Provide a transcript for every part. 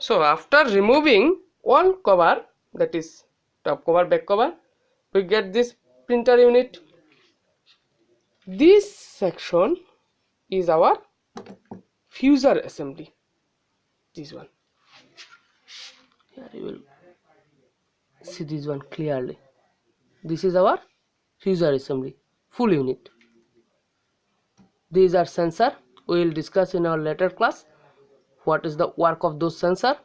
So after removing all cover, that is top cover, back cover, we get this printer unit. This section is our fuser assembly. This one. Here you will see this one clearly. This is our fuser assembly, full unit. These are sensor. We will discuss in our later class what is the work of those sensor,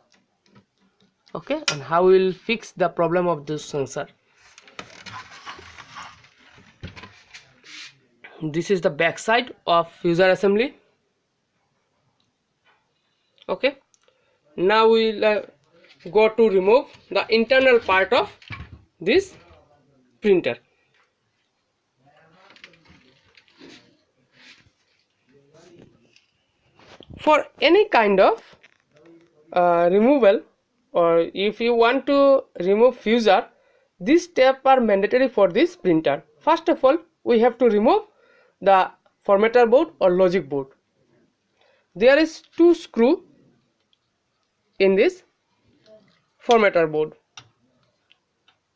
okay, and how we will fix the problem of this sensor. This is the back side of fuser assembly. Okay, now we will go to remove the internal part of this printer. For any kind of removal, or if you want to remove fuser, these steps are mandatory for this printer. First of all, we have to remove the formatter board or logic board. There is 2 screws in this formatter board.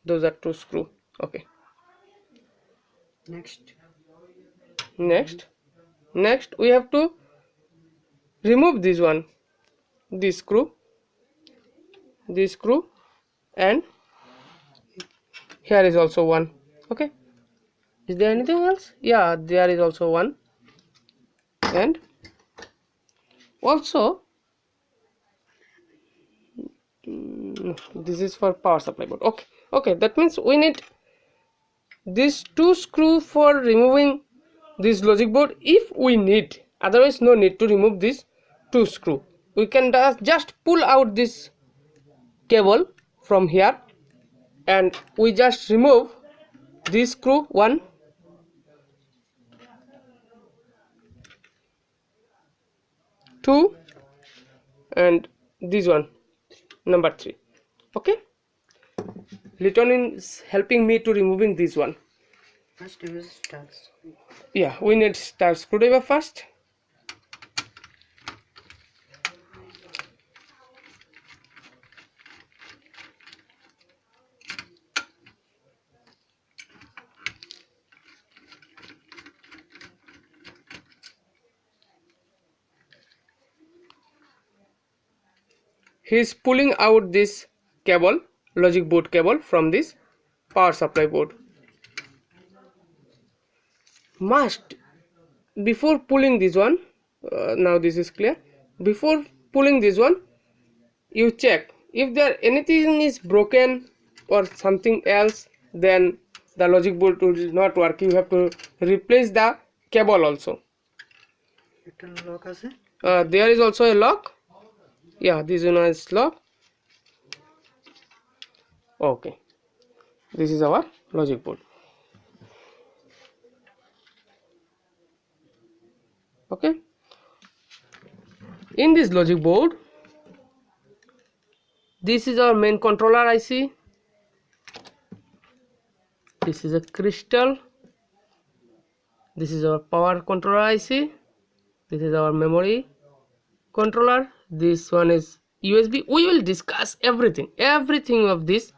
Those are 2 screws. Okay. Next we have to remove this one, this screw, and here is also one. Okay, is there anything else? Yeah, there is also one, and also this is for power supply board. Okay, that means we need these 2 screws for removing this logic board if we need. Otherwise no need to remove this 2 screw. We can just pull out this cable from here and we just remove this screw 1, 2, and this one number 3. Okay, Litonin is helping me to removing this one. First use star screw. Yeah, we need star screwdriver first. He is pulling out this cable, logic board cable, from this power supply board. Must, before pulling this one, now this is clear, before pulling this one, you check if there anything is broken or something else, then the logic board will not work. You have to replace the cable also. There is also a lock. Yeah, this one is lock. Okay, this is our logic board. Okay, in this logic board, this is our main controller IC. This is a crystal. This is our power controller IC. This is our memory controller. This one is USB. We will discuss everything of this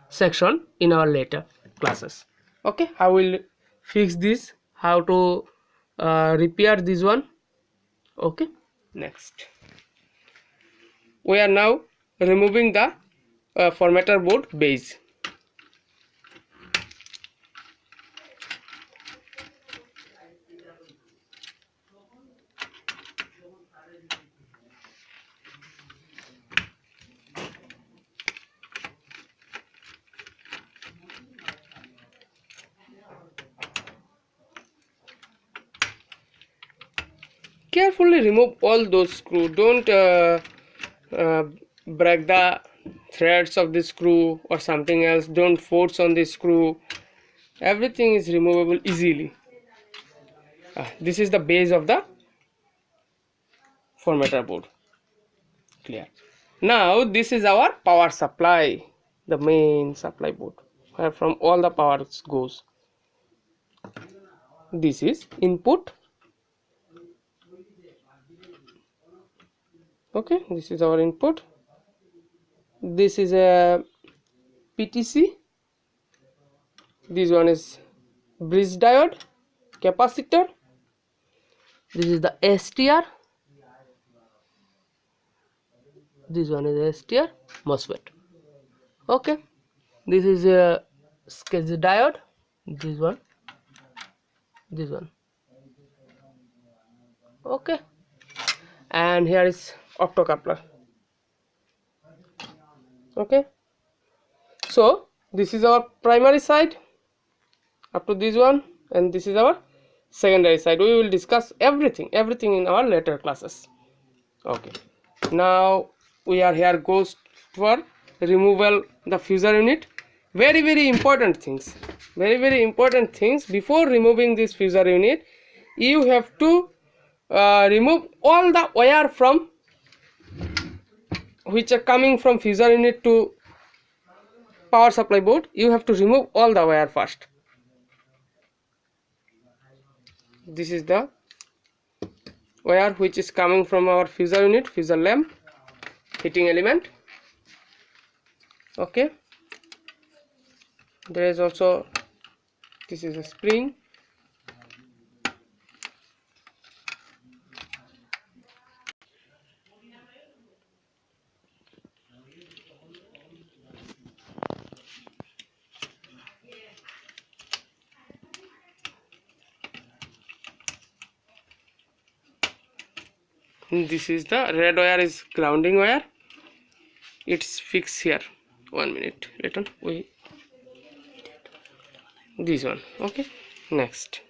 section in our later classes. Okay, how will fix this, how to repair this one. Okay, next we are now removing the formatter board base. Carefully remove all those screws. Don't break the threads of the screw or something else. Don't force on the screw. Everything is removable easily. This is the base of the formatter board. Clear. Now this is our power supply, the main supply board where from all the power goes. This is input. Okay, this is our input. this is a PTC, this one is bridge diode, capacitor, this is the STR, this one is STR, MOSFET. Okay, this is a sketch diode, this one, okay, and here is optocoupler. Okay, so this is our primary side up to this one, and this is our secondary side. We will discuss everything in our later classes. Okay, now we are here goes for removal the fusor unit. Very important things, very important things. Before removing this fusor unit, you have to remove all the wire from which are coming from fusor unit to power supply board. You have to remove all the wire first. This is the wire which is coming from our fusor unit, fusor lamp, heating element. Okay, there is also, this is a spring. This is the red wire is grounding wire. It's fixed here. 1 minute. Return. Wait. This one. Okay. Next.